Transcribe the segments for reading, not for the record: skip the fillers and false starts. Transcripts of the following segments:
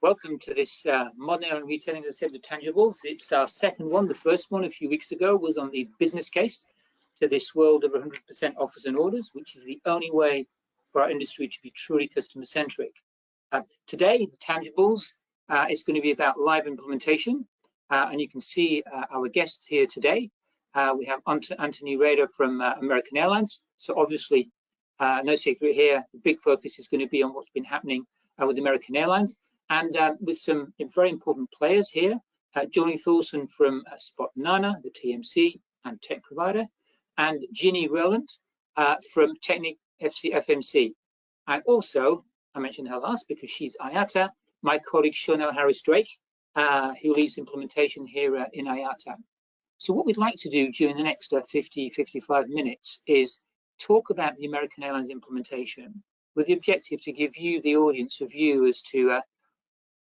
Welcome to this modern airline retailing, as I said, the tangibles. It's our second one. The first one a few weeks ago was on the business case to this world of 100% offers and orders, which is the only way for our industry to be truly customer-centric. Today, the tangibles is going to be about live implementation, and you can see our guests here today. We have Anthony Rader from American Airlines. So obviously, no secret here, the big focus is going to be on what's been happening with American Airlines. And with some very important players here, Johnny Thorsen from Spotnana, the TMC and tech provider, and Ginny Roelant from TechnipFMC. And also, I mentioned her last because she's IATA, my colleague Shaunelle Harris-Drake, who leads implementation here in IATA. So what we'd like to do during the next 55 minutes is talk about the American Airlines implementation with the objective to give you, the audience, a view as to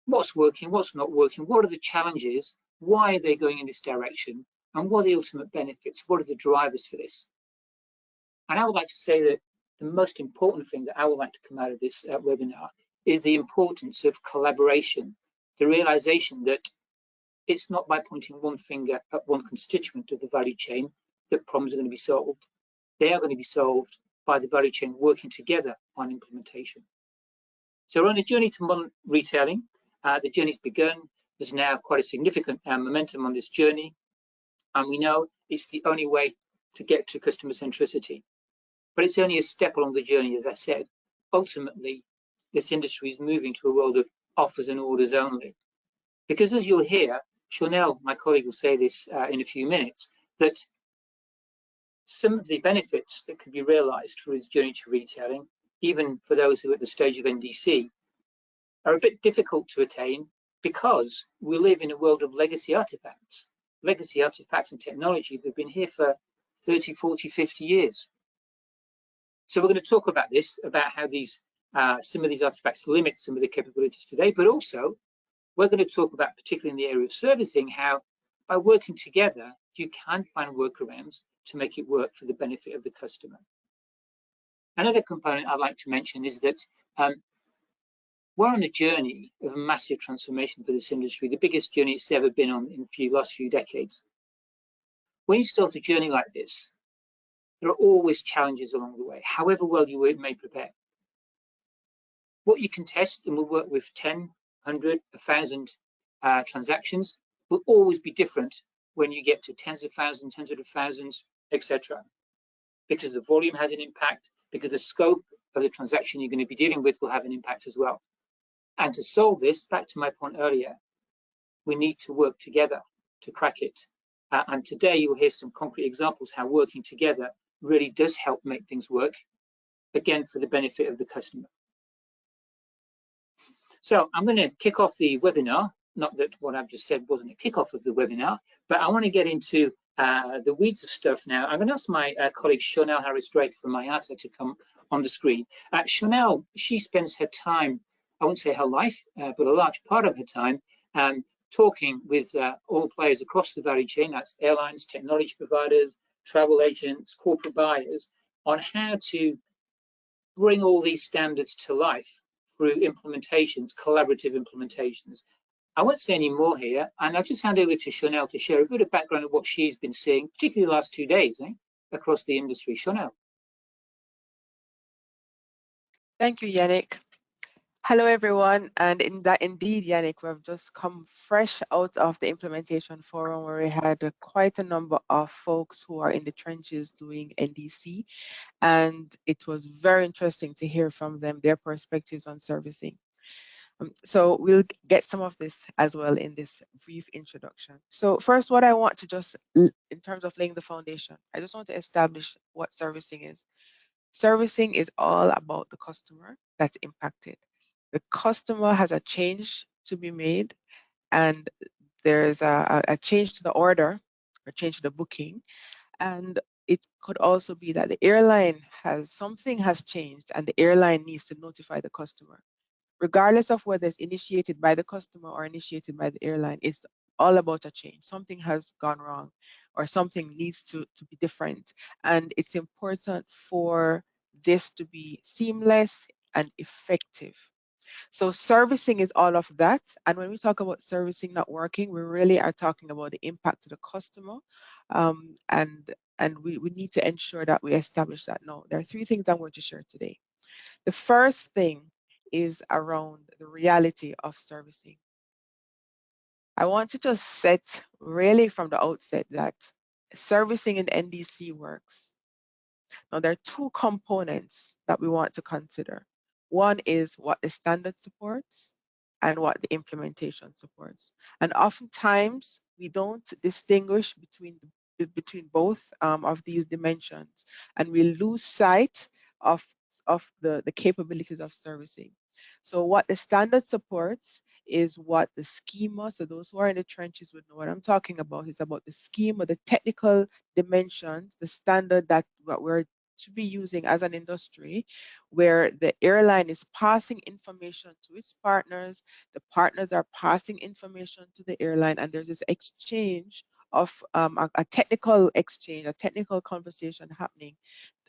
what's working, what's not working, what are the challenges, why are they going in this direction, and what are the ultimate benefits, what are the drivers for this. And I would like to say that the most important thing that I would like to come out of this webinar is the importance of collaboration, the realization that it's not by pointing one finger at one constituent of the value chain that problems are going to be solved. They are going to be solved by the value chain working together on implementation. So we're on a journey to modern retailing. The journey's begun. There's now quite a significant momentum on this journey, and we know it's the only way to get to customer centricity. But it's only a step along the journey, as I said. Ultimately, this industry is moving to a world of offers and orders only. Because as you'll hear, Shaunelle, my colleague, will say this in a few minutes, that some of the benefits that could be realized through this journey to retailing, even for those who are at the stage of NDC, are a bit difficult to attain because we live in a world of legacy artifacts and technology that have been here for 30, 40, 50 years. So we're going to talk about this, about how these some of these artifacts limit some of the capabilities today, but also we're going to talk about, particularly in the area of servicing, how by working together, you can find workarounds to make it work for the benefit of the customer. Another component I'd like to mention is that we're on a journey of a massive transformation for this industry, the biggest journey it's ever been on in the last few decades. When you start a journey like this, there are always challenges along the way, however well you may prepare. What you can test and will work with 10, 100, 1,000 transactions will always be different when you get to tens of thousands, hundreds of thousands, etc. Because the volume has an impact, because the scope of the transaction you're going to be dealing with will have an impact as well. And to solve this, back to my point earlier, we need to work together to crack it. And today you'll hear some concrete examples how working together really does help make things work, again, for the benefit of the customer. So I'm going to kick off the webinar. Not that what I've just said wasn't a kickoff of the webinar, but I want to get into the weeds of stuff now. I'm going to ask my colleague Shaunelle Harris-Drake from IATA to come on the screen. Shaunelle, she spends her time, I won't say her life, but a large part of her time talking with all players across the value chain, that's airlines, technology providers, travel agents, corporate buyers, on how to bring all these standards to life through implementations, collaborative implementations. I won't say any more here, and I'll just hand over to Shaunelle to share a bit of background of what she's been seeing, particularly the last 2 days, across the industry. Shaunelle. Thank you, Yanik. Hello, everyone. And indeed, Yanik, we've just come fresh out of the implementation forum where we had quite a number of folks who are in the trenches doing NDC. And it was very interesting to hear from them, their perspectives on servicing. So we'll get some of this as well in this brief introduction. So first, what I want to just, in terms of laying the foundation, I just want to establish what servicing is. Servicing is all about the customer that's impacted. The customer has a change to be made, and there's a change to the order or change to the booking. And it could also be that the airline something has changed and the airline needs to notify the customer. Regardless of whether it's initiated by the customer or initiated by the airline, it's all about a change. Something has gone wrong or something needs to be different. And it's important for this to be seamless and effective. So servicing is all of that. And when we talk about servicing not working, we really are talking about the impact to the customer. And we need to ensure that we establish that. Now, there are three things I'm going to share today. The first thing is around the reality of servicing. I want to just set really from the outset that servicing in NDC works. Now, there are two components that we want to consider. One is what the standard supports and what the implementation supports. And oftentimes, we don't distinguish between both of these dimensions, and we lose sight of, the capabilities of servicing. So what the standard supports is what the schema, so those who are in the trenches would know what I'm talking about, is about the schema, the technical dimensions, the standard that what we're to be using as an industry, where the airline is passing information to its partners, the partners are passing information to the airline, and there's this exchange of a technical exchange, a technical conversation happening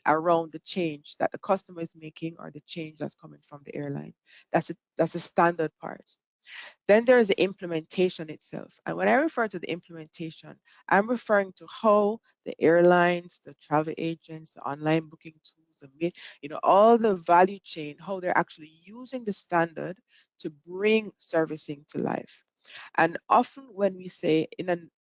around the change that the customer is making or the change that's coming from the airline. That's a standard part. Then there is the implementation itself. And when I refer to the implementation, I'm referring to how the airlines, the travel agents, the online booking tools, all the value chain, how they're actually using the standard to bring servicing to life. And often when we say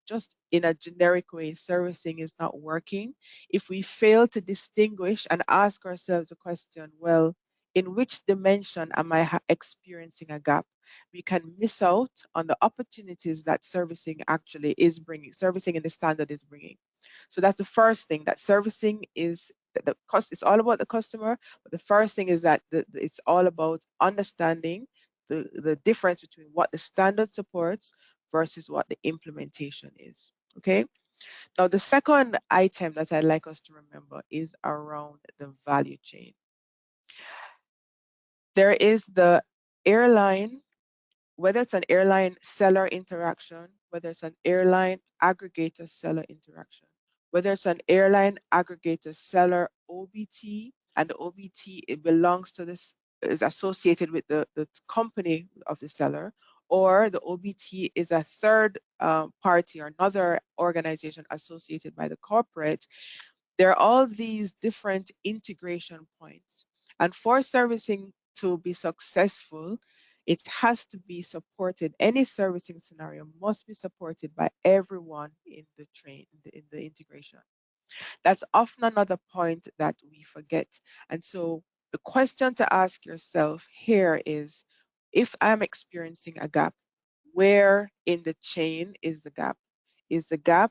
just in a generic way, servicing is not working, if we fail to distinguish and ask ourselves the question, well, in which dimension am I experiencing a gap? We can miss out on the opportunities that servicing actually is bringing, servicing in the standard is bringing. So that's the first thing, that servicing is the cost. It's all about the customer, but the first thing is that it's all about understanding the difference between what the standard supports versus what the implementation is. Okay. Now, the second item that I'd like us to remember is around the value chain. There is the airline, whether it's an airline seller interaction, whether it's an airline aggregator seller interaction, whether it's an airline aggregator seller OBT, and the OBT, it belongs to this, is associated with the company of the seller, or the OBT is a third party or another organization associated by the corporate. There are all these different integration points. And for servicing to be successful, it has to be supported. Any servicing scenario must be supported by everyone in the train, in the integration. That's often another point that we forget. And so the question to ask yourself here is, if I'm experiencing a gap, where in the chain is the gap? Is the gap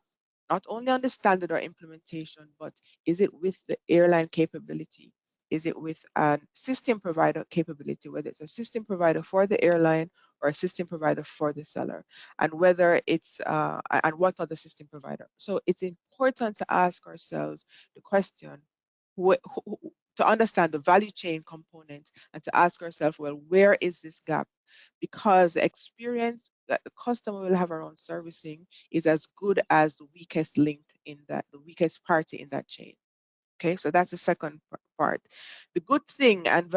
not only on the standard or implementation, but is it with the airline capability? Is it with a system provider capability, whether it's a system provider for the airline or a system provider for the seller, and whether it's and what other system provider? So it's important to ask ourselves the question, to understand the value chain components, and to ask ourselves, well, where is this gap? Because the experience that the customer will have around servicing is as good as the weakest link in that, the weakest party in that chain. Okay, so that's the second part. The good thing, and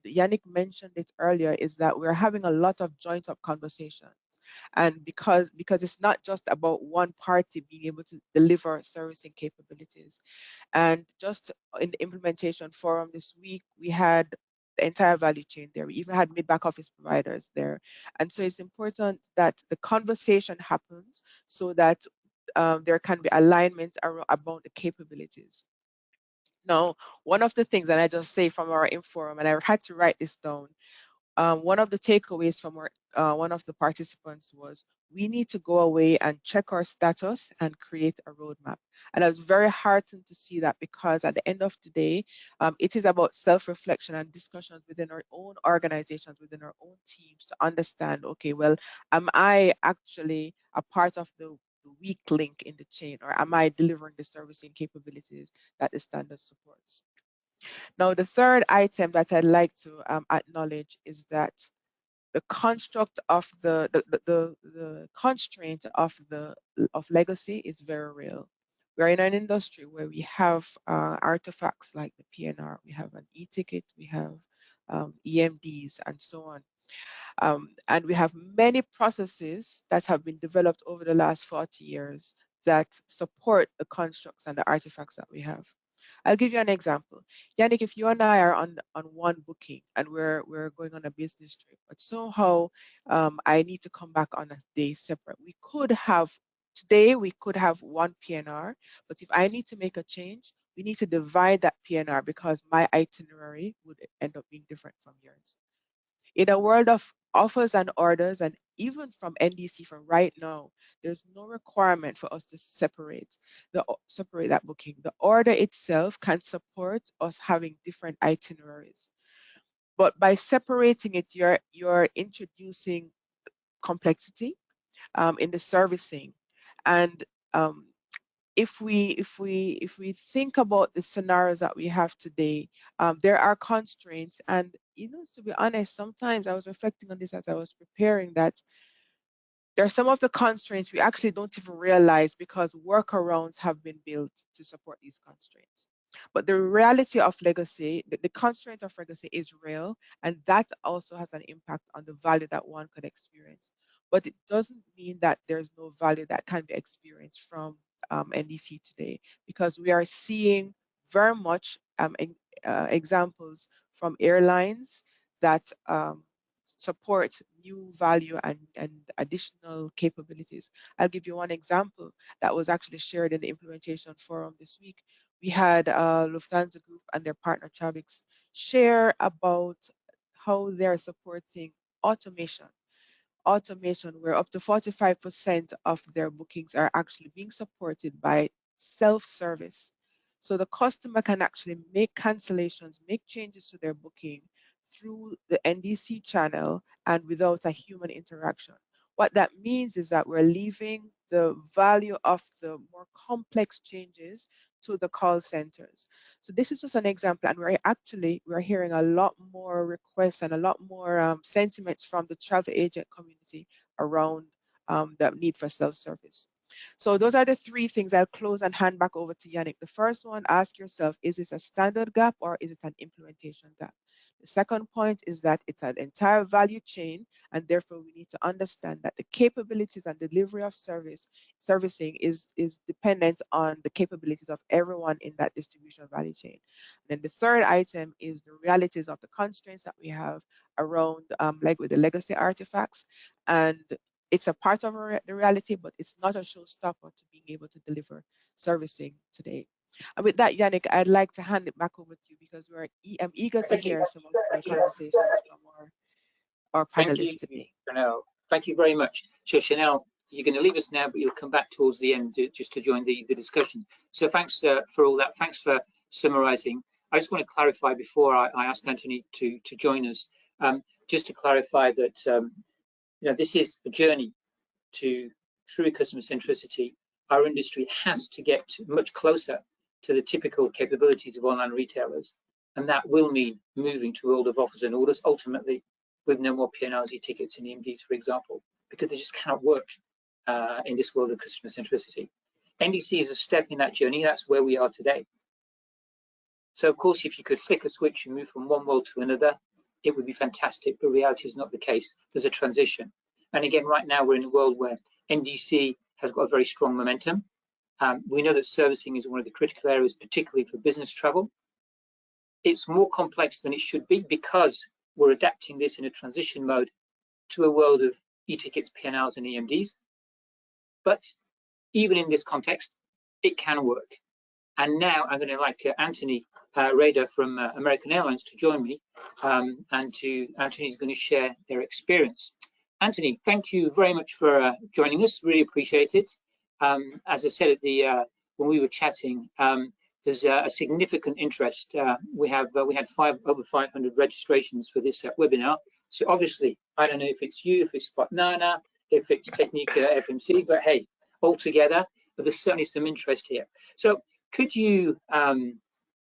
Yanik mentioned it earlier, is that we're having a lot of joint up conversations. And because it's not just about one party being able to deliver servicing capabilities. And just in the implementation forum this week, we had the entire value chain there. We even had mid-back office providers there. And so it's important that the conversation happens so that there can be alignment about the capabilities. Now, one of the things, and I just say from our forum, and I had to write this down, one of the takeaways from one of the participants was, we need to go away and check our status and create a roadmap. And I was very heartened to see that, because at the end of the day, it is about self-reflection and discussions within our own organizations, within our own teams, to understand, okay, well, am I actually a part of the weak link in the chain, or am I delivering the servicing capabilities that the standard supports? Now, the third item that I'd like to acknowledge is that the construct of the constraint of legacy is very real. We're in an industry where we have artifacts like the PNR, we have an e-ticket, we have EMDs, and so on. And we have many processes that have been developed over the last 40 years that support the constructs and the artifacts that we have. I'll give you an example. Yanik, if you and I are on one booking and we're going on a business trip, but somehow I need to come back on a day separate. Today we could have one PNR, but if I need to make a change, we need to divide that PNR because my itinerary would end up being different from yours. In a world of offers and orders, and even from NDC from right now, there's no requirement for us to separate that booking. The order itself can support us having different itineraries. But by separating it, you're introducing complexity in the servicing. And if we think about the scenarios that we have today, there are constraints. And to be honest, sometimes I was reflecting on this as I was preparing, that there are some of the constraints we actually don't even realize because workarounds have been built to support these constraints. But the reality of legacy, the constraint of legacy is real, and that also has an impact on the value that one could experience. But it doesn't mean that there's no value that can be experienced from NDC today, because we are seeing very much examples from airlines that support new value and additional capabilities. I'll give you one example that was actually shared in the implementation forum this week. We had Lufthansa Group and their partner Chavix share about how they're supporting automation where up to 45% of their bookings are actually being supported by self-service. So the customer can actually make cancellations, make changes to their booking through the NDC channel and without a human interaction. What that means is that we're leaving the value of the more complex changes to the call centers. So this is just an example, and we're hearing a lot more requests and a lot more sentiments from the travel agent community around the need for self-service. So those are the three things. I'll close and hand back over to Yanik. The first one, ask yourself, is this a standard gap or is it an implementation gap? The second point is that it's an entire value chain, and therefore we need to understand that the capabilities and delivery of servicing is dependent on the capabilities of everyone in that distribution value chain. And then the third item is the realities of the constraints that we have around, like with the legacy artifacts, and it's a part of the reality, but it's not a showstopper to being able to deliver servicing today. And with that, Yanik, I'd like to hand it back over to you because I'm eager to hear some of the conversations from our panelists today. Shaunelle. Thank you very much. So Shaunelle, you're going to leave us now, but you'll come back towards the end just to join the discussion. So thanks for all that. Thanks for summarizing. I just want to clarify before I ask Anthony to join us, just to clarify that this is a journey to true customer centricity. Our industry has to get much closer to the typical capabilities of online retailers, and that will mean moving to a world of offers and orders, ultimately with no more P&Ls, tickets and EMDs, for example, because they just cannot work in this world of customer centricity. NDC is a step in that journey. That's where we are today. So of course, if you could flick a switch and move from one world to another, it would be fantastic, but reality is not the case. There's a transition. And again, right now we're in a world where NDC has got a very strong momentum. We know that servicing is one of the critical areas, particularly for business travel. It's more complex than it should be because we're adapting this in a transition mode to a world of e-tickets, P&Ls and EMDs. But even in this context, it can work. And now I'm going to like Anthony Rader from American Airlines to join me, and Anthony's going to share their experience. Anthony, thank you very much for joining us. Really appreciate it. As I said at when we were chatting, there's a significant interest. We had over 500 registrations for this webinar. So obviously, I don't know if it's you, if it's Spotnana, if it's TechnipFMC, but hey, altogether, there's certainly some interest here. So could you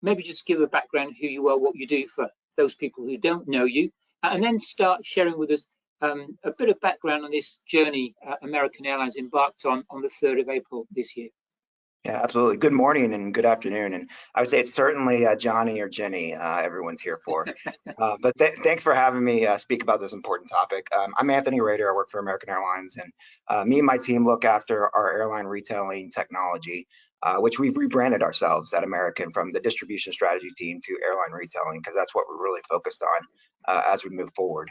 maybe just give a background of who you are, what you do for those people who don't know you, and then start sharing with us a bit of background on this journey American Airlines embarked on the 3rd of April this year. Yeah, absolutely. Good morning and good afternoon. And I would say it's certainly Johnny or Ginny, everyone's here for. But thanks for having me speak about this important topic. I'm Anthony Rader. I work for American Airlines, and me and my team look after our airline retailing technology, which we've rebranded ourselves at American from the distribution strategy team to airline retailing, because that's what we're really focused on as we move forward.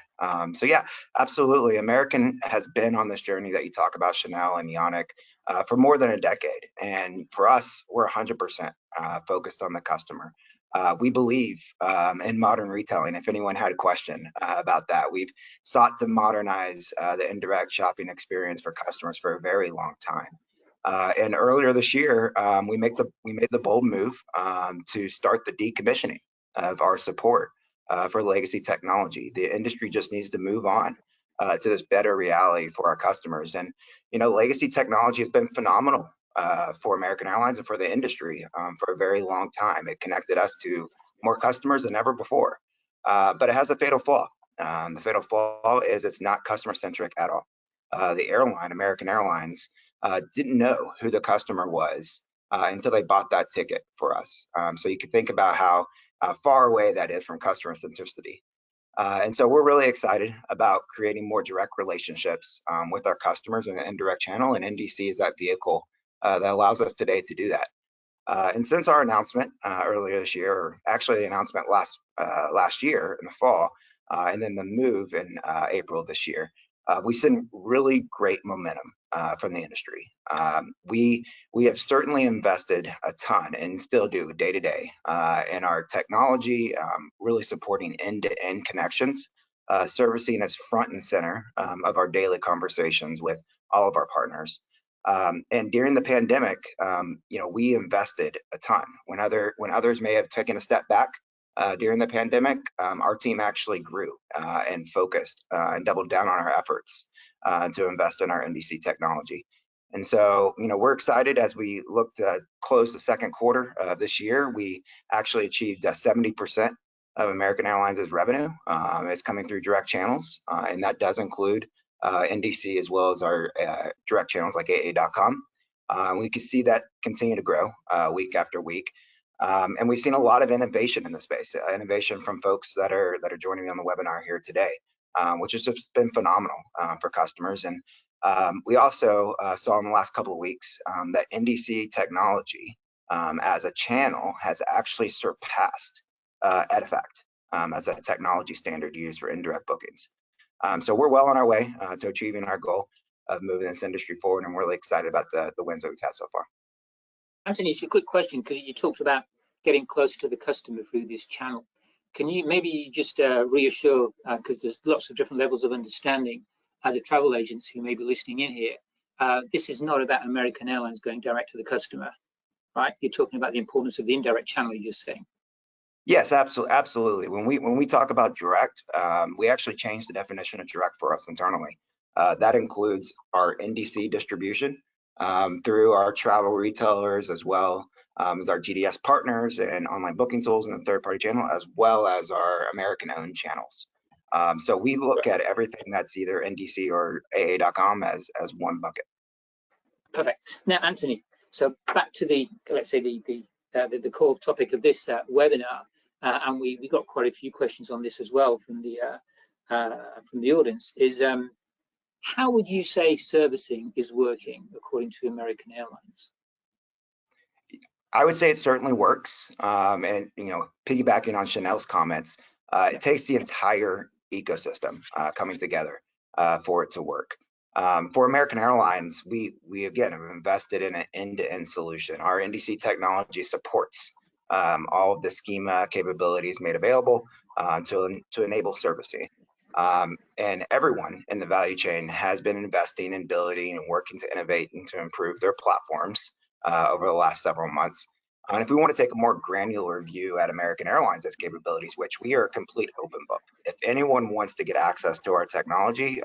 So yeah, absolutely. American has been on this journey that you talk about, Shaunelle and Yanik, for more than a decade. And for us, we're 100% focused on the customer. We believe in modern retailing. If anyone had a question about that, we've sought to modernize the indirect shopping experience for customers for a very long time. And earlier this year, we made the bold move to start the decommissioning of our support for legacy technology. The industry just needs to move on to this better reality for our customers. And legacy technology has been phenomenal for American Airlines and for the industry for a very long time. It connected us to more customers than ever before, but it has a fatal flaw. The fatal flaw is it's not customer centric at all. The airline, American Airlines, didn't know who the customer was until they bought that ticket for us. So you can think about how far away that is from customer centricity. And so we're really excited about creating more direct relationships with our customers in the indirect channel, and NDC is that vehicle that allows us today to do that. And since our announcement earlier this year, or actually the announcement last year in the fall, and then the move in April this year, we've seen really great momentum from the industry. We have certainly invested a ton and still do day to day in our technology, really supporting end-to-end connections, servicing as front and center of our daily conversations with all of our partners. And during the pandemic, we invested a ton. When others may have taken a step back during the pandemic, our team actually grew and focused and doubled down on our efforts to invest in our NDC technology. And so, we're excited as we look to close the second quarter of this year. We actually achieved 70% of American Airlines' revenue is coming through direct channels, and that does include NDC as well as our direct channels like AA.com. We can see that continue to grow week after week. And we've seen a lot of innovation in the space, innovation from folks that are joining me on the webinar here today, which has just been phenomenal for customers. And we also saw in the last couple of weeks that NDC technology as a channel has actually surpassed EDIFACT as a technology standard used for indirect bookings. So we're well on our way to achieving our goal of moving this industry forward, and we're really excited about the wins that we've had so far. Anthony, it's a quick question, because you talked about getting closer to the customer through this channel. Can you maybe just reassure, because there's lots of different levels of understanding, the travel agents who may be listening in here, this is not about American Airlines going direct to the customer, right? You're talking about the importance of the indirect channel, you're saying. Yes, absolutely. When we talk about direct, we actually changed the definition of direct for us internally. That includes our NDC distribution through our travel retailers, as well as our GDS partners and online booking tools in the third-party channel, as well as our American-owned channels. So we look at everything that's either NDC or AA.com as one bucket. Perfect. Now, Anthony, so back to the, let's say, the core topic of this webinar, and we got quite a few questions on this as well from the audience, is how would you say servicing is working according to American Airlines? I would say it certainly works, and piggybacking on Shaunelle's comments, it takes the entire ecosystem coming together for it to work. For American Airlines, we again have invested in an end-to-end solution. Our NDC technology supports all of the schema capabilities made available to enable servicing. And everyone in the value chain has been investing in building and working to innovate and to improve their platforms over the last several months. And if we want to take a more granular view at American Airlines' capabilities, which we are a complete open book, if anyone wants to get access to our technology,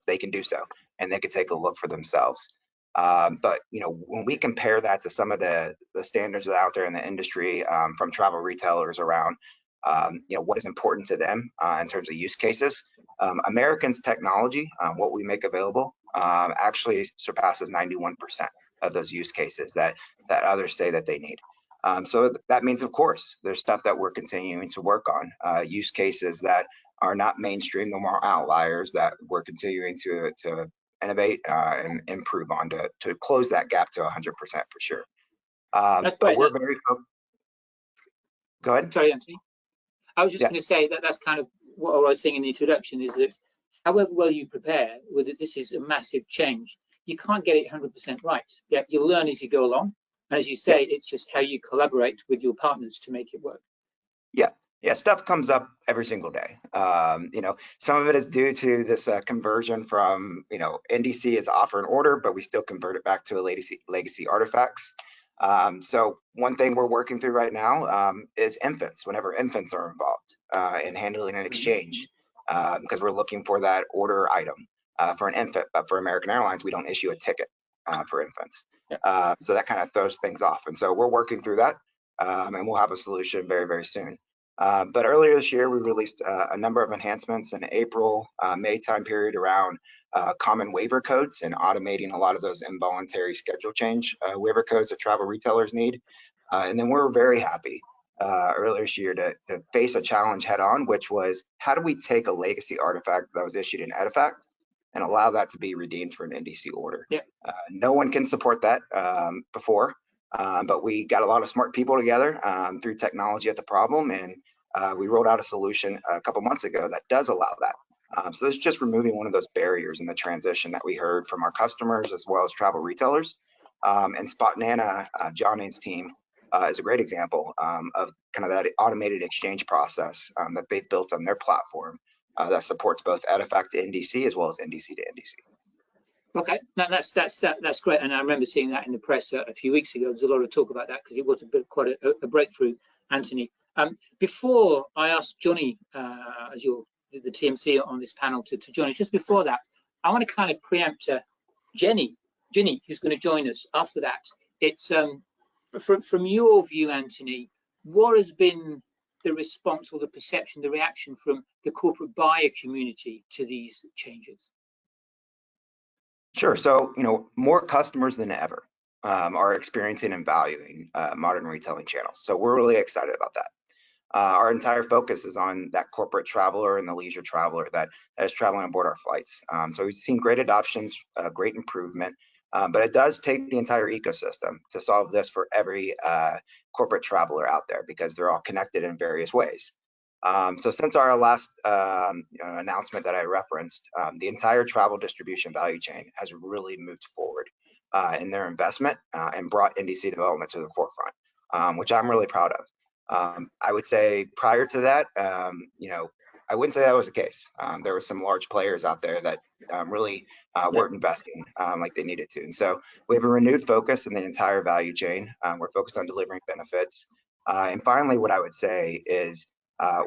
they can do so, and they can take a look for themselves. But when we compare that to some of the standards that are out there in the industry from travel retailers around what is important to them in terms of use cases, American's technology, what we make available, actually surpasses 91% of those use cases that that others say that they need. So that means, of course, there's stuff that we're continuing to work on, use cases that are not mainstream, no more outliers that we're continuing to innovate and improve on to close that gap to 100% for sure. That's but right. we're very Go ahead. Sorry, Anthony. I was just going to say that that's kind of what I was saying in the introduction, is that however well you prepare, whether this is a massive change, you can't get it 100% right. Yeah, you'll learn as you go along. And as you say, it's just how you collaborate with your partners to make it work. Yeah, stuff comes up every single day. You know, some of it is due to this conversion from, you know, NDC is offer and order, but we still convert it back to a legacy artifacts. So one thing we're working through right now is infants, whenever infants are involved in handling an exchange, because we're looking for that order item for an infant, but for American Airlines, we don't issue a ticket for infants. So that kind of throws things off. And so we're working through that and we'll have a solution very, very soon. But earlier this year, we released a number of enhancements in April, May time period around common waiver codes and automating a lot of those involuntary schedule change waiver codes that travel retailers need. And then we're very happy earlier this year to face a challenge head on, which was how do we take a legacy artifact that was issued in Edifact and allow that to be redeemed for an NDC order. No one can support that before. But we got a lot of smart people together through technology at the problem, and we rolled out a solution a couple months ago that does allow that. So this is just removing one of those barriers in the transition that we heard from our customers as well as travel retailers. And Spotnana, Johnny's team, is a great example of kind of that automated exchange process that they've built on their platform that supports both Edifact to NDC as well as NDC to NDC. Okay, now that's great, and I remember seeing that in the press a few weeks ago. There's a lot of talk about that because it was quite a breakthrough, Anthony. Before I ask Johnny, as you're the TMC on this panel, to join us, just before that, I want to kind of preempt Ginny, who's going to join us after that. It's from your view, Anthony, what has been the response or the perception, the reaction from the corporate buyer community to these changes? Sure. So, you know, more customers than ever are experiencing and valuing modern retailing channels. So we're really excited about that. Our entire focus is on that corporate traveler and the leisure traveler that is traveling on board our flights. So we've seen great adoptions, great improvement, but it does take the entire ecosystem to solve this for every corporate traveler out there because they're all connected in various ways. So since our last announcement that I referenced, the entire travel distribution value chain has really moved forward in their investment and brought NDC development to the forefront, which I'm really proud of. I would say prior to that, you know, I wouldn't say that was the case. There were some large players out there that really weren't investing like they needed to. And so we have a renewed focus in the entire value chain. We're focused on delivering benefits. And finally, what I would say is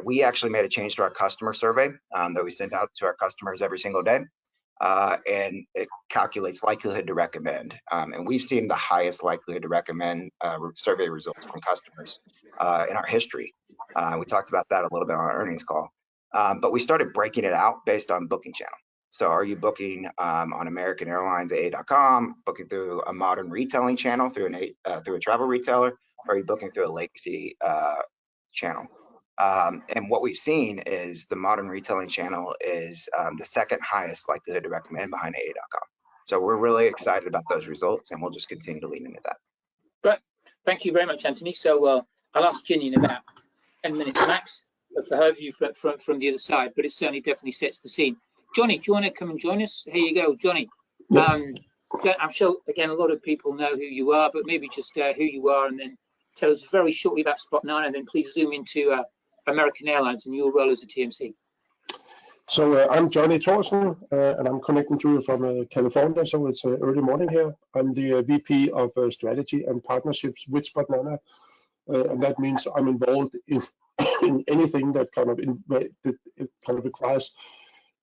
we actually made a change to our customer survey that we send out to our customers every single day. And it calculates likelihood to recommend. And we've seen the highest likelihood to recommend survey results from customers in our history. We talked about that a little bit on our earnings call. But we started breaking it out based on booking channel. So are you booking on American Airlines, AA.com, booking through a modern retailing channel through a travel retailer, or are you booking through a legacy channel? And what we've seen is the modern retailing channel is the second highest likelihood to recommend behind AA.com. So we're really excited about those results, and we'll just continue to lean into that. Great. Thank you very much, Anthony. So I'll ask Ginny in about 10 minutes max for her view from the other side, but it certainly definitely sets the scene. Johnny, do you want to come and join us? Here you go, Johnny. I'm sure, again, a lot of people know who you are, but maybe just who you are, and then tell us very shortly about Spotnana, and then please zoom into American Airlines and your role as a TMC. So I'm Johnny Thorsen, and I'm connecting to you from California, so it's early morning here. I'm the VP of Strategy and Partnerships with Spotnana, and that means I'm involved in anything that kind of requires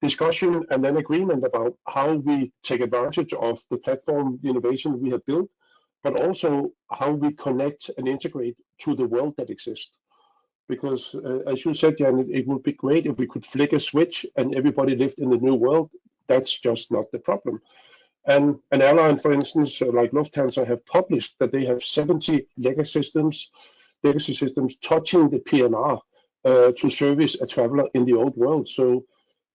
discussion and then agreement about how we take advantage of the platform, the innovation we have built, but also how we connect and integrate to the world that exists. Because as you said, Jan, it would be great if we could flick a switch and everybody lived in the new world. That's just not the problem. And an airline, for instance, like Lufthansa, have published that they have 70 legacy systems touching the PNR to service a traveler in the old world. So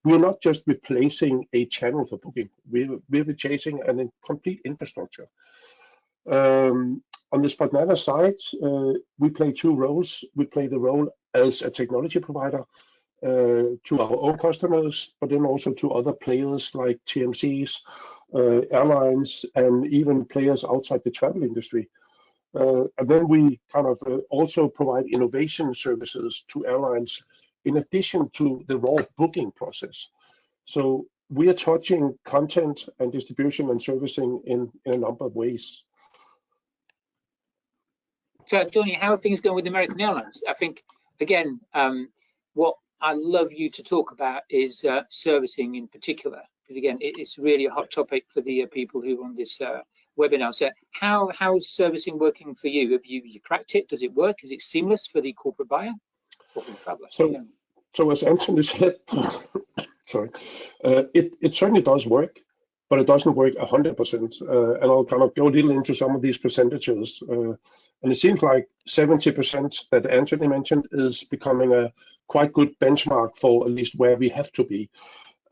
we're not just replacing a channel for booking, we're replacing a complete infrastructure. On the Spotnana side, we play two roles. We play the role as a technology provider to our own customers, but then also to other players like TMCs, airlines, and even players outside the travel industry. And then we kind of also provide innovation services to airlines in addition to the raw booking process. So we are touching content and distribution and servicing in a number of ways. So, Johnny, how are things going with American Airlines? I think, again, what I love you to talk about is servicing in particular, because again, it's really a hot topic for the people who are on this webinar. So how's servicing working for you? Have you cracked it? Does it work? Is it seamless for the corporate buyer or for the traveler? So as Anthony said, sorry, it certainly does work, but it doesn't work 100%. And I'll kind of go a little into some of these percentages. And it seems like 70% that Anthony mentioned is becoming a quite good benchmark for at least where we have to be.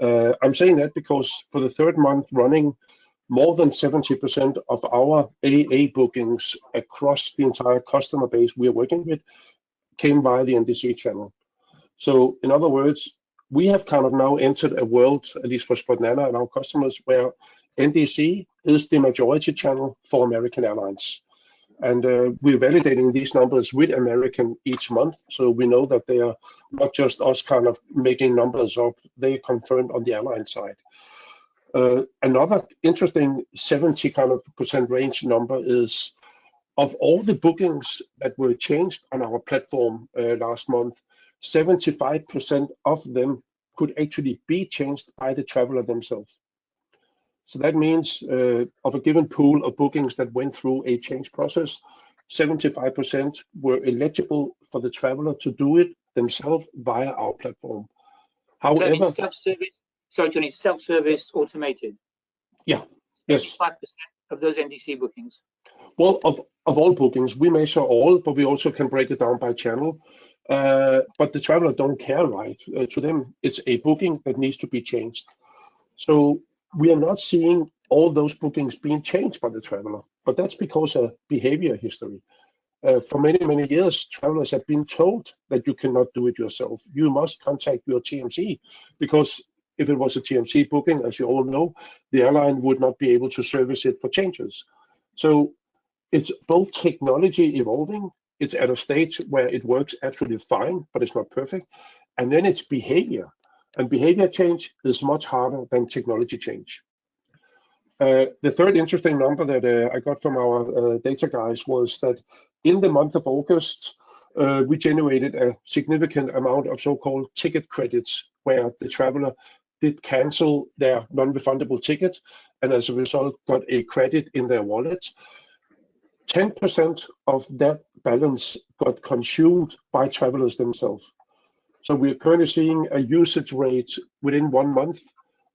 I'm saying that because for the third month running, more than 70% of our AA bookings across the entire customer base we are working with came via the NDC channel. So in other words, we have kind of now entered a world, at least for Spotnana and our customers, where NDC is the majority channel for American Airlines. And we're validating these numbers with American each month, so we know that they are not just us kind of making numbers up, they're confirmed on the airline side. Another interesting 70% range number is of all the bookings that were changed on our platform last month, 75% of them could actually be changed by the traveler themselves. So that means of a given pool of bookings that went through a change process, 75% were eligible for the traveler to do it themselves via our platform. However, so self-service. Sorry, Johnny, self-service automated. Yeah. Yes. 5% of those NDC bookings. Well, of all bookings, we measure all, but we also can break it down by channel. But the traveler don't care, right? To them, it's a booking that needs to be changed. So we are not seeing all those bookings being changed by the traveler, but that's because of behavior history. For many, many years, travelers have been told that you cannot do it yourself. You must contact your TMC, because if it was a TMC booking, as you all know, the airline would not be able to service it for changes. So it's both technology evolving, it's at a stage where it works absolutely fine, but it's not perfect. And then it's behavior. And behavior change is much harder than technology change. The third interesting number that I got from our data guys was that in the month of August, we generated a significant amount of so-called ticket credits, where the traveler did cancel their non-refundable ticket, and as a result got a credit in their wallet. 10% of that balance got consumed by travelers themselves. So we're currently seeing a usage rate within 1 month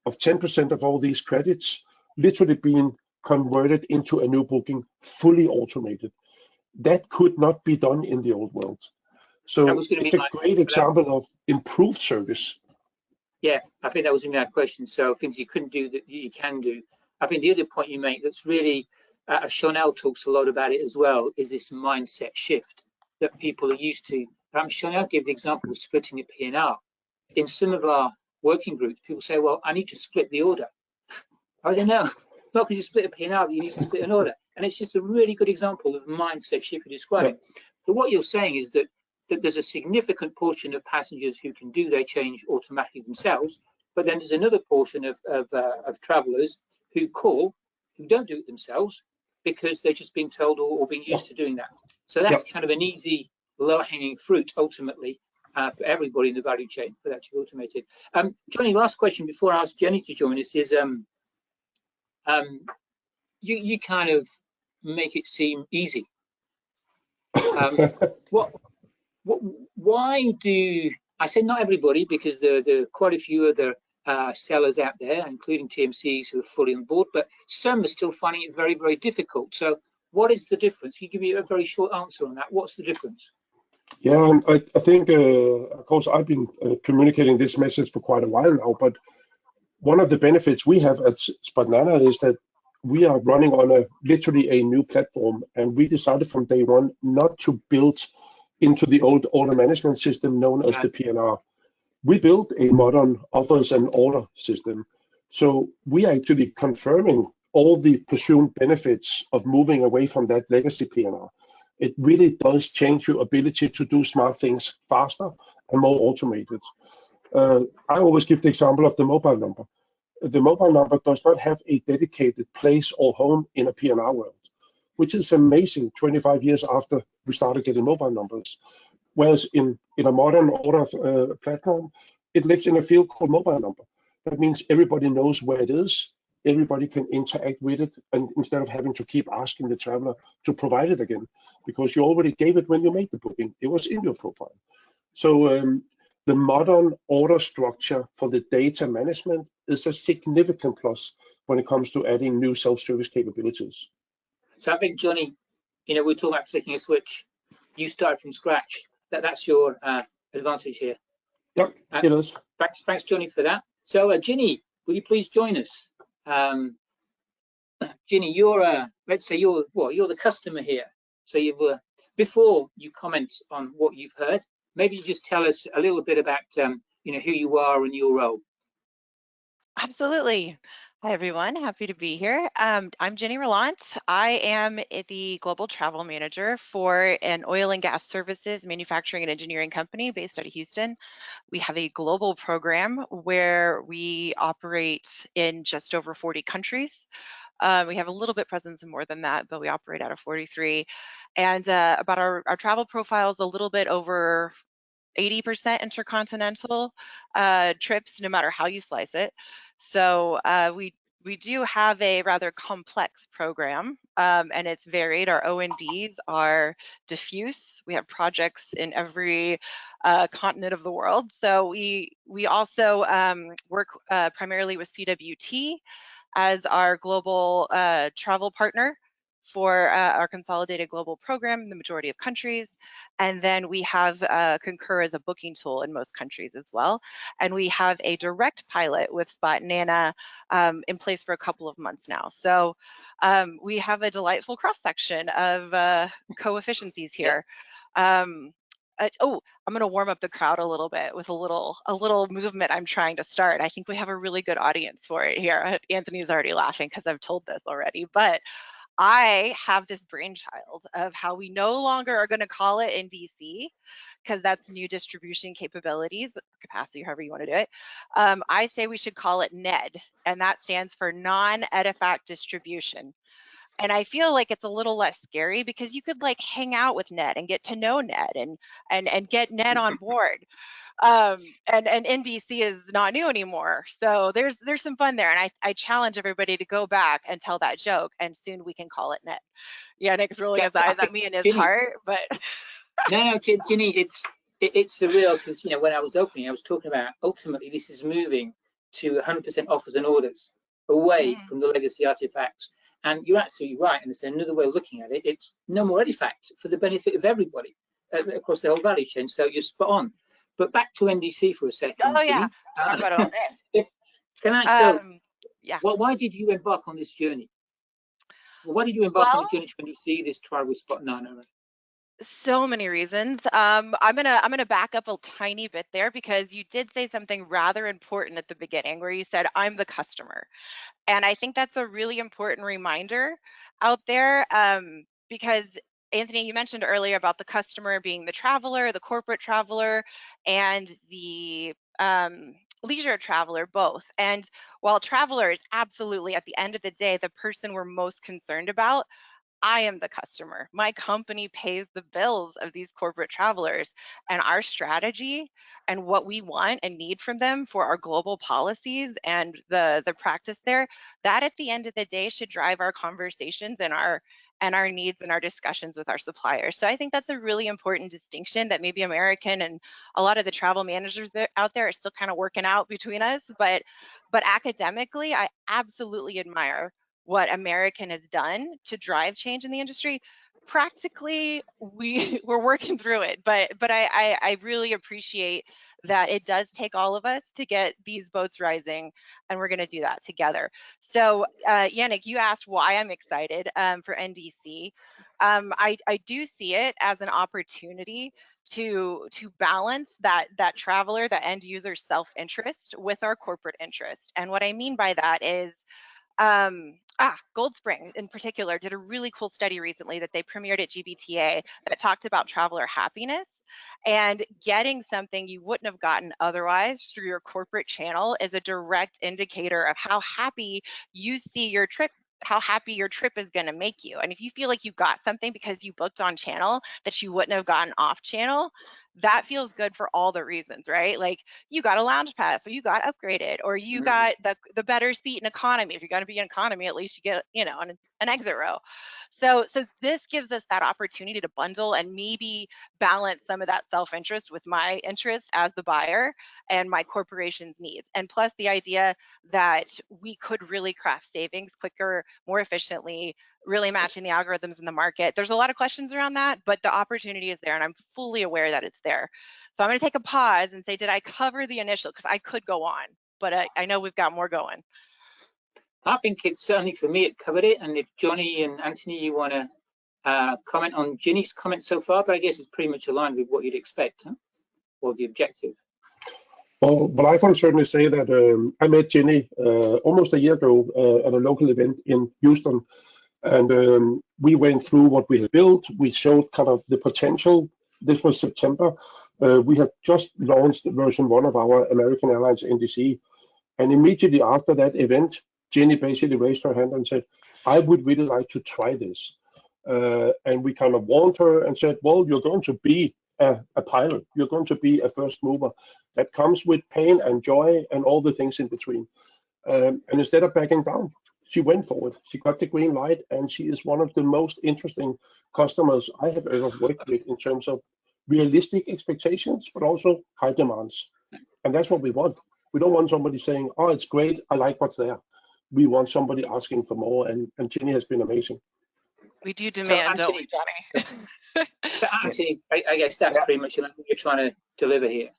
of 10% of all these credits literally being converted into a new booking, fully automated. That could not be done in the old world. So it's a great example of improved service. Yeah, I think that was in my question. So things you couldn't do that you can do. I think the other point you make that's really, Shaunelle talks a lot about it as well, is this mindset shift that people are used to. Shaunelle gave the example of splitting a P&R. In some of our working groups, people say, well, I need to split the order. I don't know. It's not because you split a P&R that you need to split an order. And it's just a really good example of mindset shift you're describing. Yeah. So what you're saying is that there's a significant portion of passengers who can do their change automatically themselves, but then there's another portion of travellers who don't do it themselves because they're just being told or being used to doing that. So that's kind of an easy, low-hanging fruit, ultimately, for everybody in the value chain for that to be automated. Johnny, last question before I ask Jenny to join us is, you kind of make it seem easy. Why do I say not everybody, because there are quite a few other sellers out there, including TMCs who are fully on board, but some are still finding it very, very difficult. So what is the difference? Can you give me a very short answer on that? What's the difference? Yeah, I think, of course, I've been communicating this message for quite a while now, but one of the benefits we have at Spotnana is that we are running on literally a new platform, and we decided from day one not to build into the old order management system known as the PNR. We built a modern offers and order system. So we are actually confirming all the presumed benefits of moving away from that legacy PNR. It really does change your ability to do smart things faster and more automated. I always give the example of the mobile number. The mobile number does not have a dedicated place or home in a PNR world, which is amazing 25 years after we started getting mobile numbers. Whereas in a modern order platform, it lives in a field called mobile number. That means everybody knows where it is, everybody can interact with it, and instead of having to keep asking the traveler to provide it again, because you already gave it when you made the booking. It was in your profile. So the modern order structure for the data management is a significant plus when it comes to adding new self-service capabilities. So I think, Johnny, we're talking about flicking a switch. You started from scratch. That's your advantage here. Yep, it is. Thanks, Johnny, for that. So, Ginny, will you please join us? Ginny, let's say you're the customer here. So before you comment on what you've heard, maybe you just tell us a little bit about who you are and your role. Absolutely. Hi, everyone. Happy to be here. I'm Ginny Roelant. I am the Global Travel Manager for an oil and gas services manufacturing and engineering company based out of Houston. We have a global program where we operate in just over 40 countries. We have a little bit presence in more than that, but we operate out of 43. And about our travel profile is a little bit over 80% intercontinental trips, no matter how you slice it. So we do have a rather complex program, and it's varied. Our O&Ds are diffuse. We have projects in every continent of the world. So we also work primarily with CWT as our global travel partner for our consolidated global program in the majority of countries. And then we have Concur as a booking tool in most countries as well. And we have a direct pilot with Spotnana in place for a couple of months now. So we have a delightful cross-section of co-efficiencies here. I'm going to warm up the crowd a little bit with a little movement I'm trying to start. I think we have a really good audience for it here. Anthony's already laughing because I've told this already, but I have this brainchild of how we no longer are going to call it NDC, because that's new distribution capabilities, capacity, however you want to do it. I say we should call it NED, and that stands for non-EDIFACT distribution. And I feel like it's a little less scary because you could like hang out with Ned and get to know Ned and get Ned on board. And NDC is not new anymore. So there's some fun there. And I challenge everybody to go back and tell that joke, and soon we can call it Ned. Yanik's rolling his eyes at me in his Ginny, heart, but no, Ginny, it's surreal because when I was opening, I was talking about ultimately this is moving to 100% offers and orders away from the legacy artifacts. And you're absolutely right. And it's another way of looking at it. It's no more EDIFACT for the benefit of everybody across the whole value chain. So you're spot on. But back to NDC for a second. Oh, yeah. Talk about it all day. Can I? Yeah. Well, why did you embark on this journey? Well, why did you embark on this journey to see this trial with Spotnana? So many reasons. I'm gonna back up a tiny bit there because you did say something rather important at the beginning where you said I'm the customer, and I think that's a really important reminder out there because Anthony, you mentioned earlier about the customer being the traveler, the corporate traveler, and the leisure traveler both. And while traveler is absolutely at the end of the day the person we're most concerned about, I am the customer. My company pays the bills of these corporate travelers, and our strategy and what we want and need from them for our global policies and the practice there, that at the end of the day should drive our conversations and our and our needs and our discussions with our suppliers. So I think that's a really important distinction that maybe American and a lot of the travel managers out there are still kind of working out between us. But academically, I absolutely admire what American has done to drive change in the industry. Practically, we're working through it, but I really appreciate that it does take all of us to get these boats rising, and we're going to do that together. So Yanik, you asked why I'm excited for NDC. I do see it as an opportunity to balance that traveler, that end user self-interest with our corporate interest. And what I mean by that is Gold Spring in particular did a really cool study recently that they premiered at GBTA that talked about traveler happiness, and getting something you wouldn't have gotten otherwise through your corporate channel is a direct indicator of how happy you see your trip, how happy your trip is going to make you. And if you feel like you got something because you booked on channel that you wouldn't have gotten off channel, that feels good for all the reasons, right? Like you got a lounge pass, or you got upgraded, or you got the better seat in economy. If you're going to be in economy, at least you get, you know, an exit row. So this gives us that opportunity to bundle and maybe balance some of that self-interest with my interest as the buyer and my corporation's needs. And plus the idea that we could really craft savings quicker, more efficiently, really matching the algorithms in the market. There's a lot of questions around that, but the opportunity is there, and I'm fully aware that it's there. So I'm going to take a pause and say, did I cover the initial? Because I could go on, but I know we've got more going. I think it's certainly, for me, it covered it. And if Johnny and Anthony, you want to comment on Ginny's comment so far, but I guess it's pretty much aligned with what you'd expect, huh? Or the objective. Well, but I can certainly say that I met Ginny almost a year ago at a local event in Houston. And we went through what we had built. We showed kind of the potential. This was September. We had just launched version 1 of our American Airlines NDC. And immediately after that event, Ginny basically raised her hand and said, I would really like to try this. And we kind of warned her and said, well, you're going to be a pilot. You're going to be a first mover. That comes with pain and joy and all the things in between. And instead of backing down, she went forward. She got the green light, and she is one of the most interesting customers I have ever worked with in terms of realistic expectations, but also high demands. And that's what we want. We don't want somebody saying, oh, it's great, I like what's there. We want somebody asking for more, and Ginny has been amazing. We do demand, so, don't we, Johnny? So Anthony, I guess that's pretty much what you're trying to deliver here.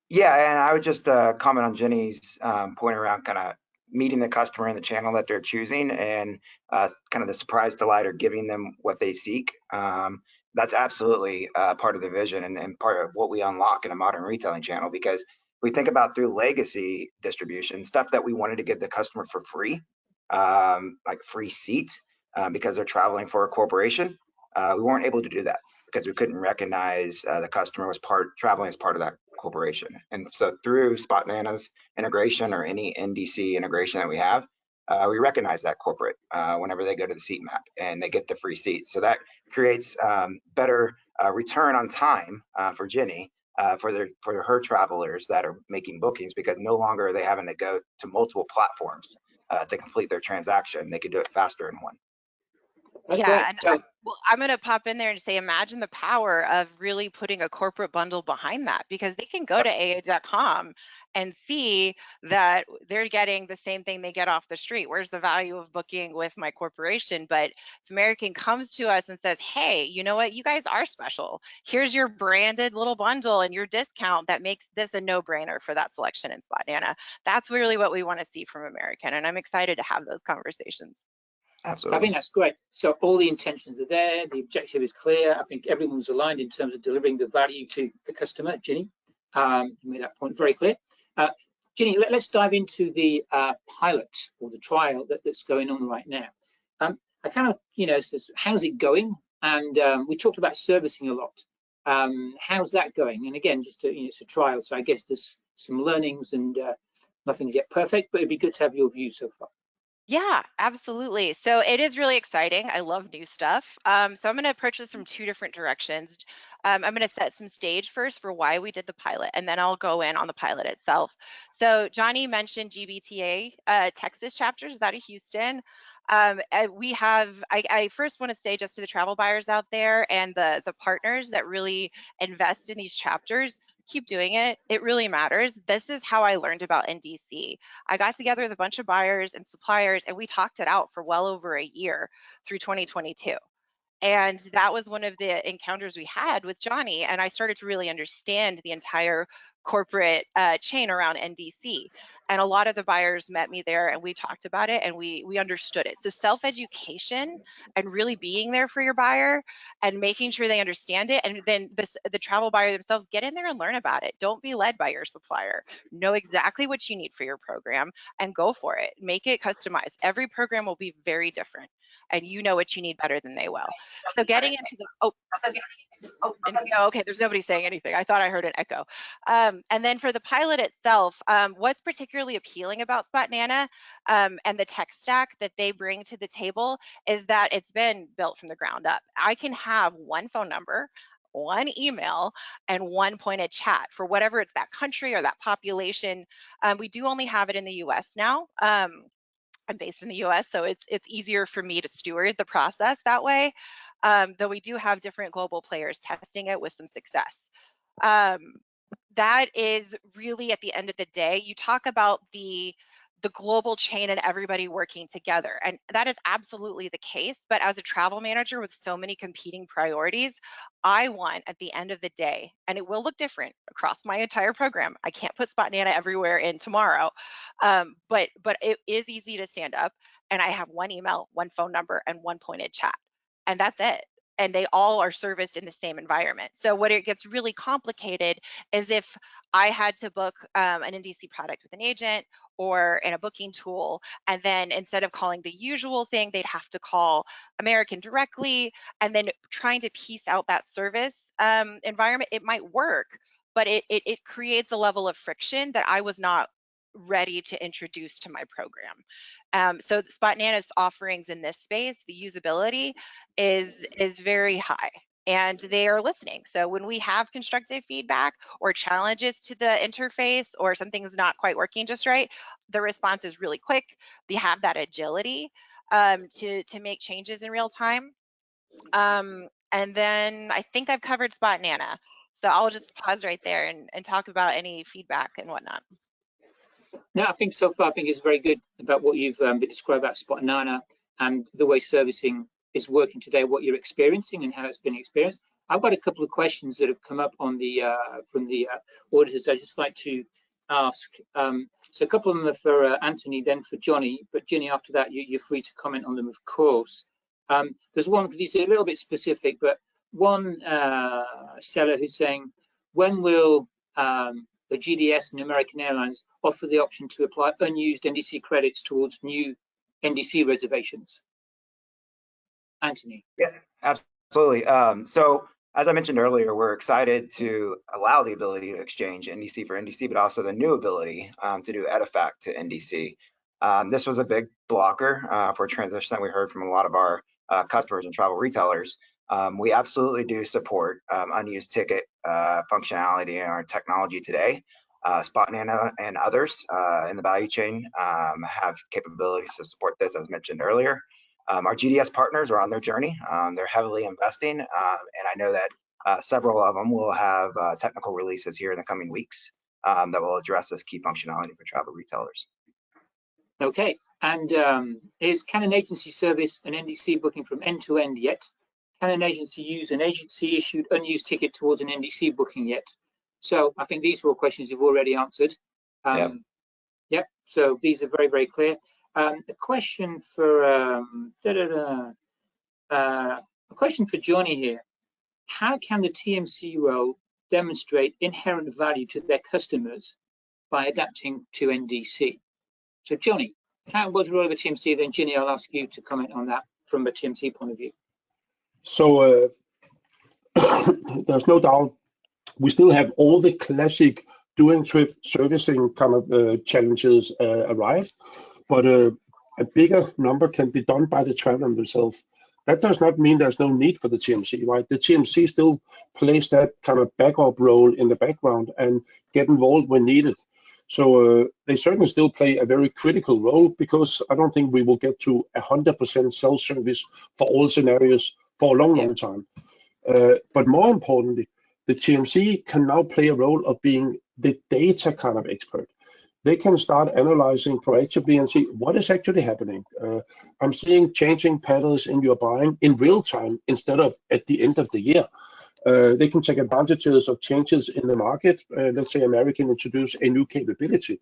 Yeah, and I would just comment on Ginny's point around kind of meeting the customer in the channel that they're choosing, and kind of the surprise delight or giving them what they seek. That's absolutely part of the vision and part of what we unlock in a modern retailing channel. Because if we think about through legacy distribution, stuff that we wanted to give the customer for free, like free seats, because they're traveling for a corporation, we weren't able to do that because we couldn't recognize the customer was traveling as part of that corporation. And so through Spotnana's integration or any NDC integration that we have, we recognize that corporate whenever they go to the seat map and they get the free seats. So that creates better return on time for Ginny, for her travelers that are making bookings, because no longer are they having to go to multiple platforms to complete their transaction. They can do it faster in one. That's yeah, great. and I'm going to pop in there and say, imagine the power of really putting a corporate bundle behind that, because they can go to AA.com and see that they're getting the same thing they get off the street. Where's the value of booking with my corporation? But if American comes to us and says, hey, you know what, you guys are special. Here's your branded little bundle and your discount that makes this a no-brainer for that selection in Spotnana. That's really what we want to see from American, and I'm excited to have those conversations. Absolutely. So I think that's great. So all the intentions are there. The objective is clear. I think everyone's aligned in terms of delivering the value to the customer. Ginny, you made that point very clear. Ginny, let's dive into the pilot or the trial that's going on right now. I kind of, says, how's it going? And we talked about servicing a lot. How's that going? And again, just it's a trial, so I guess there's some learnings and nothing's yet perfect, but it'd be good to have your view so far. Yeah, absolutely. So it is really exciting. I love new stuff. So I'm going to approach this from 2 different directions. I'm going to set some stage first for why we did the pilot, and then I'll go in on the pilot itself. So Johnny mentioned GBTA, Texas chapters, out of Houston. I first want to say just to the travel buyers out there and the partners that really invest in these chapters, keep doing it. It really matters. This is how I learned about NDC. I got together with a bunch of buyers and suppliers, and we talked it out for well over a year through 2022. And that was one of the encounters we had with Johnny, and I started to really understand the entire corporate chain around NDC. And a lot of the buyers met me there, and we talked about it, and we understood it. So self-education and really being there for your buyer and making sure they understand it, and then the travel buyer themselves, get in there and learn about it. Don't be led by your supplier. Know exactly what you need for your program and go for it. Make it customized. Every program will be very different, and you know what you need better than they will. So getting into the, okay, there's nobody saying anything. I thought I heard an echo. And then for the pilot itself, what's particularly appealing about Spotnana and the tech stack that they bring to the table is that it's been built from the ground up. I can have one phone number, one email, and one point of chat for whatever it's that country or that population. We do only have it in the US now. I'm based in the US, so it's easier for me to steward the process that way, though we do have different global players testing it with some success. That is really, at the end of the day, you talk about the global chain and everybody working together, and that is absolutely the case. But as a travel manager with so many competing priorities, I want, at the end of the day, and it will look different across my entire program. I can't put Spotnana everywhere in tomorrow, but it is easy to stand up, and I have one email, one phone number, and one pointed chat, and that's it. And they all are serviced in the same environment. So what it gets really complicated is if I had to book an NDC product with an agent or in a booking tool, and then instead of calling the usual thing, they'd have to call American directly, and then trying to piece out that service environment, it might work, but it creates a level of friction that I was not ready to introduce to my program. So Spotnana's offerings in this space, the usability is very high, and they are listening. So when we have constructive feedback or challenges to the interface, or something's not quite working just right, the response is really quick. They have that agility to make changes in real time. And then I think I've covered Spotnana. So I'll just pause right there and talk about any feedback and whatnot. No, I think so far, I think it's very good about what you've been described about Spotnana and the way servicing is working today, what you're experiencing and how it's been experienced. I've got a couple of questions that have come up on the from the auditors I'd just like to ask. So a couple of them are for Anthony, then for Johnny, but Ginny, after that, you're free to comment on them, of course. There's one, these are a little bit specific, but one seller who's saying, when will the GDS and American Airlines offer the option to apply unused NDC credits towards new NDC reservations? Anthony. Yeah, absolutely. So as I mentioned earlier, we're excited to allow the ability to exchange NDC for NDC, but also the new ability to do EDIFACT to NDC. This was a big blocker for a transition that we heard from a lot of our customers and travel retailers. We absolutely do support unused ticket functionality in our technology today. Spotnana and others in the value chain have capabilities to support this, as mentioned earlier. Our GDS partners are on their journey. They're heavily investing, and I know that several of them will have technical releases here in the coming weeks that will address this key functionality for travel retailers. Okay, and can an agency service an NDC booking from end to end yet? Can an agency use an agency issued unused ticket towards an NDC booking yet? So I think these are all questions you've already answered. Yep, so these are very, very clear. A question for a question for Johnny here. How can the TMC role demonstrate inherent value to their customers by adapting to NDC? So Johnny, how was the role of a TMC? Then Ginny, I'll ask you to comment on that from a TMC point of view. So there's no doubt we still have all the classic doing trip servicing kind of challenges arrive, but a bigger number can be done by the traveler themselves. That does not mean there's no need for the TMC, right? The TMC still plays that kind of backup role in the background and get involved when needed. So they certainly still play a very critical role, because I don't think we will get to 100% self-service for all scenarios for a long time. But more importantly, the TMC can now play a role of being the data kind of expert. They can start analyzing proactively and see what is actually happening. I'm seeing changing patterns in your buying in real time instead of at the end of the year. They can take advantages of changes in the market. Let's say American introduce a new capability.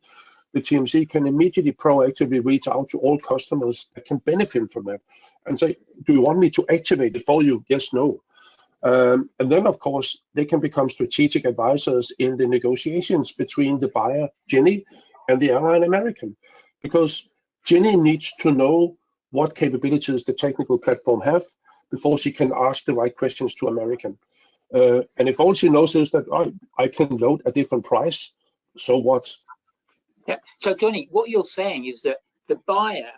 The TMC can immediately proactively reach out to all customers that can benefit from that and say, do you want me to activate it for you? Yes, no. And then, of course, they can become strategic advisors in the negotiations between the buyer, Ginny, and the airline American, because Ginny needs to know what capabilities the technical platform have before she can ask the right questions to American. And if all she knows is that I can load a different price, so what? Yeah. So Johnny, what you're saying is that the buyer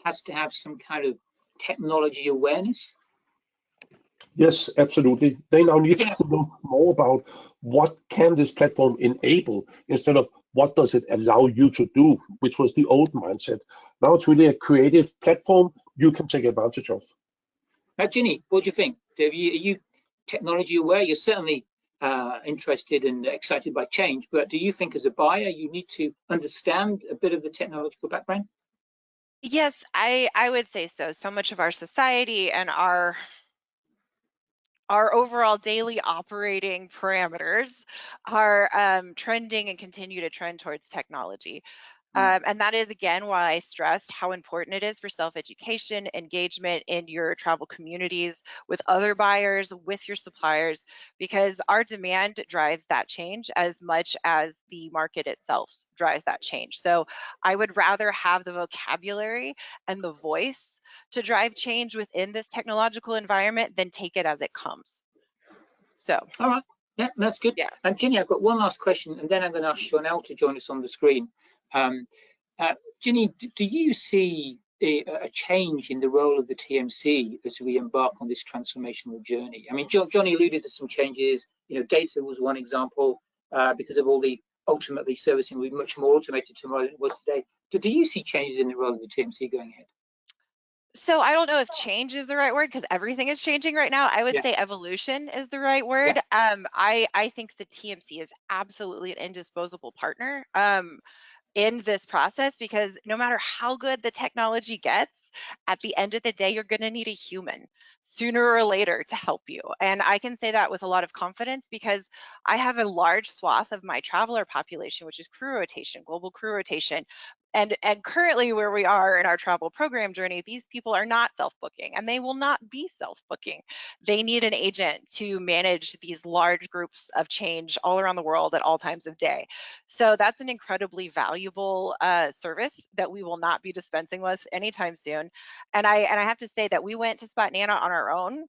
has to have some kind of technology awareness. Yes, absolutely. They now need to know more about what can this platform enable instead of what does it allow you to do, which was the old mindset. Now it's really a creative platform you can take advantage of. Now, Ginny, what do you think? Are you technology aware? You're certainly interested and excited by change, but do you think as a buyer you need to understand a bit of the technological background? Yes, I would say so. So much of our society and our overall daily operating parameters are trending and continue to trend towards technology. And that is, again, why I stressed how important it is for self-education, engagement in your travel communities with other buyers, with your suppliers, because our demand drives that change as much as the market itself drives that change. So I would rather have the vocabulary and the voice to drive change within this technological environment than take it as it comes. So. All right. Yeah, that's good. Yeah. And Ginny, I've got one last question, and then I'm going to ask Shaunelle to join us on the screen. Ginny, do you see a change in the role of the TMC as we embark on this transformational journey? I mean, Johnny alluded to some changes. You know, data was one example because of all the ultimately servicing will be much more automated tomorrow than it was today. Do you see changes in the role of the TMC going ahead? So I don't know if change is the right word because everything is changing right now. I would say evolution is the right word. I think the TMC is absolutely an indisposable partner in this process, because no matter how good the technology gets, at the end of the day, you're going to need a human sooner or later to help you. And I can say that with a lot of confidence because I have a large swath of my traveler population, which is crew rotation, global crew rotation. And currently where we are in our travel program journey, these people are not self-booking and they will not be self-booking. They need an agent to manage these large groups of change all around the world at all times of day. So that's an incredibly valuable service that we will not be dispensing with anytime soon. And I have to say that we went to Spotnana on our own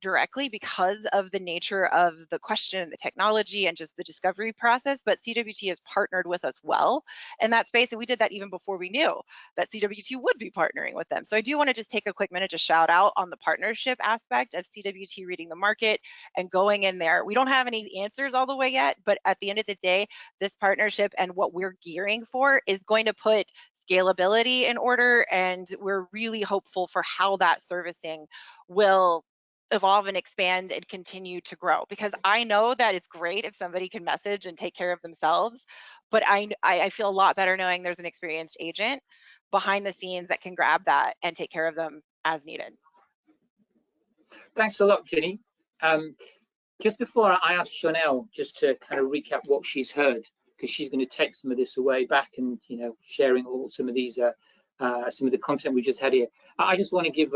directly because of the nature of the question and the technology and just the discovery process, but CWT has partnered with us well in that space, and we did that even before we knew that CWT would be partnering with them. So I do want to just take a quick minute to shout out on the partnership aspect of CWT reading the market and going in there. We don't have any answers all the way yet, but at the end of the day, this partnership and what we're gearing for is going to put scalability in order, and we're really hopeful for how that servicing will evolve and expand and continue to grow, because I know that it's great if somebody can message and take care of themselves, but I feel a lot better knowing there's an experienced agent behind the scenes that can grab that and take care of them as needed. Thanks a lot, Ginny. Just before I ask Shaunelle just to kind of recap what she's heard, because she's going to take some of this away back and, you know, sharing all some of these some of the content we just had here. I just want to give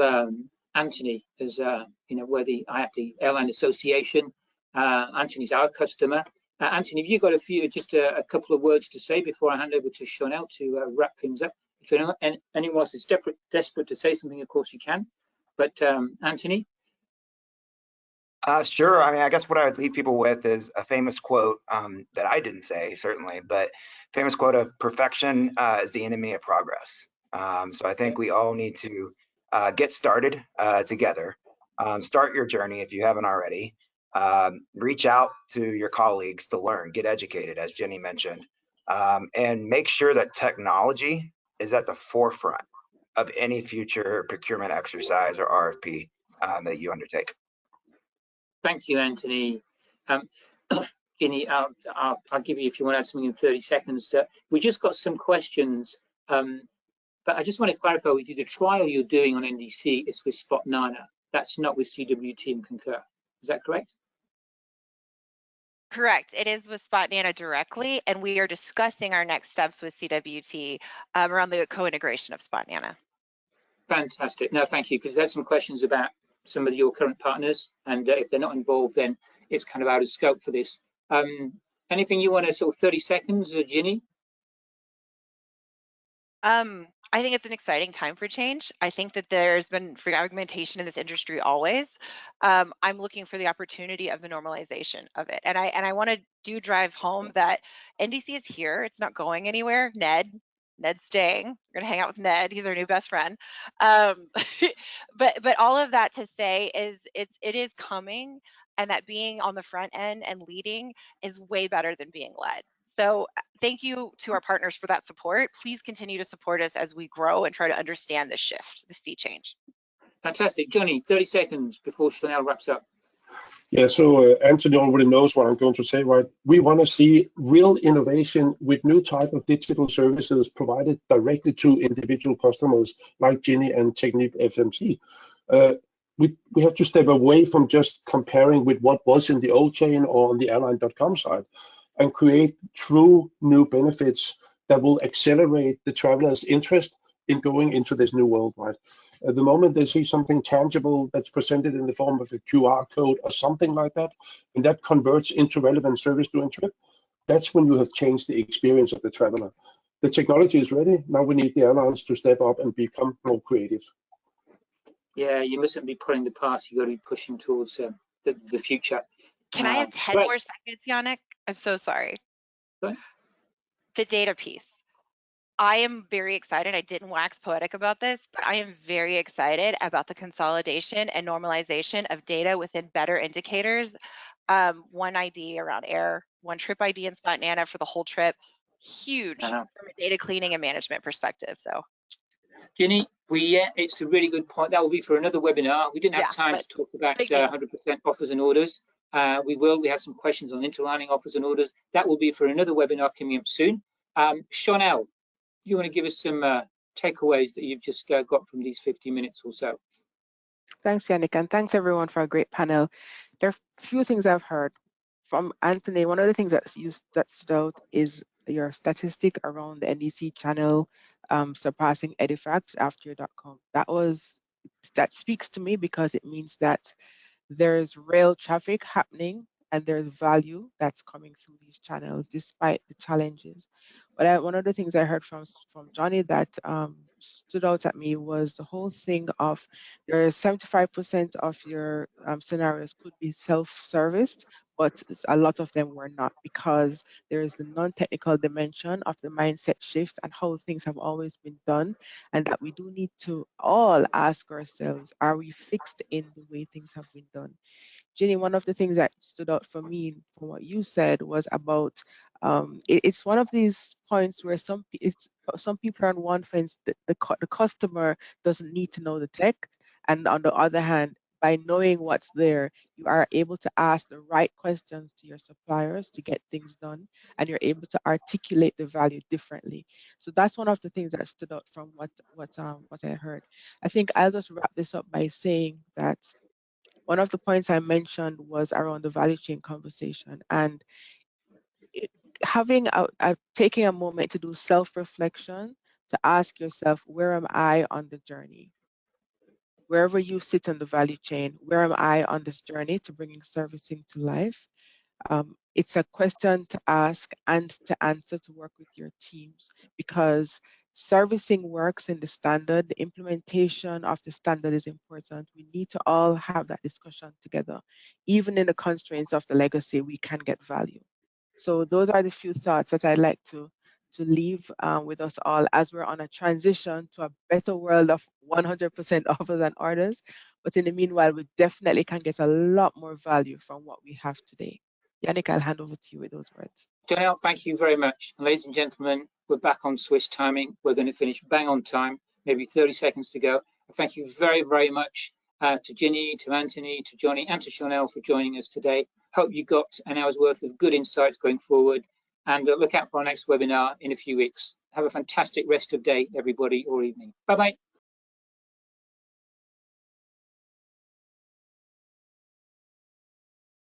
Anthony, as you know, where the IATA Airline Association, Anthony's our customer. Anthony, have you got just a couple of words to say before I hand over to Shaunelle to wrap things up? And anyone else is desperate to say something, of course you can. But Anthony? Sure. I mean, I guess what I would leave people with is a famous quote that I didn't say, certainly, but famous quote of perfection is the enemy of progress. So I think we all need to get started together. Start your journey if you haven't already. Reach out to your colleagues to learn, get educated, as Ginny mentioned. and make sure that technology is at the forefront of any future procurement exercise or RFP that you undertake. Thank you, Anthony. Ginny, I'll give you, if you want to add something in 30 seconds. We just got some questions, but I just want to clarify with you, the trial you're doing on NDC is with Spotnana. That's not with CWT and Concur. Is that correct? Correct. It is with Spotnana directly, and we are discussing our next steps with CWT around the co-integration of Spotnana. Fantastic. No, thank you, because we had some questions about some of your current partners, and if they're not involved, then it's kind of out of scope for this. Anything you want to sort of 30 seconds, Ginny? I think it's an exciting time for change. I think that there's been fragmentation in this industry always. I'm looking for the opportunity of the normalization of it. And I want to drive home that NDC is here. It's not going anywhere. Ned's staying. We're gonna hang out with Ned. He's our new best friend. But all of that to say is it is coming, and that being on the front end and leading is way better than being led. So thank you to our partners for that support. Please continue to support us as we grow and try to understand this shift, the sea change. Fantastic. Johnny, 30 seconds before Shaunelle wraps up. Yeah, so Anthony already knows what I'm going to say, right? We want to see real innovation with new type of digital services provided directly to individual customers like Ginny and TechnipFMC. We have to step away from just comparing with what was in the old chain or on the airline.com side, and create true new benefits that will accelerate the traveler's interest in going into this new world, right? At the moment they see something tangible that's presented in the form of a QR code or something like that, and that converts into relevant service during trip, that's when you have changed the experience of the traveler. The technology is ready. Now we need the airlines to step up and become more creative. Yeah, you mustn't be pulling the past. You've got to be pushing towards the future. Can I have 10 more seconds, Yanik? I'm so sorry. Go ahead. The data piece. I am very excited. I didn't wax poetic about this, but I am very excited about the consolidation and normalization of data within better indicators. One ID around air, one trip ID in Spotnana for the whole trip. Huge from a data cleaning and management perspective. So, Ginny, it's a really good point. That will be for another webinar. We didn't have time to talk about 100% offers and orders. We have some questions on interlining offers and orders. That will be for another webinar coming up soon. Shaunelle, you want to give us some takeaways that you've just got from these 50 minutes or so? Thanks, Yanik, and thanks everyone for a great panel. There are a few things I've heard from Anthony. One of the things that stood out is your statistic around the NDC channel surpassing Edifact after your .com. That speaks to me, because it means that there's real traffic happening and there's value that's coming through these channels despite the challenges. But one of the things I heard from Johnny that stood out at me was the whole thing of there is 75% of your scenarios could be self-serviced, but a lot of them were not, because there is the non-technical dimension of the mindset shifts and how things have always been done, and that we do need to all ask ourselves, are we fixed in the way things have been done? Ginny, one of the things that stood out for me from what you said was about it's one of these points where some people are on one fence. The customer doesn't need to know the tech, and on the other hand, by knowing what's there, you are able to ask the right questions to your suppliers to get things done, and you're able to articulate the value differently. So that's one of the things that stood out from what I heard. I think I'll just wrap this up by saying that one of the points I mentioned was around the value chain conversation, and taking a moment to do self-reflection, to ask yourself, where am I on the journey? Wherever you sit on the value chain, where am I on this journey to bringing servicing to life? It's a question to ask and to answer, to work with your teams, because servicing works in the standard. The implementation of the standard is important. We need to all have that discussion together. Even in the constraints of the legacy, we can get value. So those are the few thoughts that I'd like to leave with us all as we're on a transition to a better world of 100% offers and orders. But in the meanwhile, we definitely can get a lot more value from what we have today. Yanik, I'll hand over to you with those words. Shaunelle, thank you very much. And ladies and gentlemen, we're back on Swiss timing. We're going to finish bang on time, maybe 30 seconds to go. Thank you very, very much to Ginny, to Anthony, to Johnny, and to Shaunelle for joining us today. Hope you got an hour's worth of good insights going forward. And look out for our next webinar in a few weeks. Have a fantastic rest of day, everybody, or evening. Bye-bye.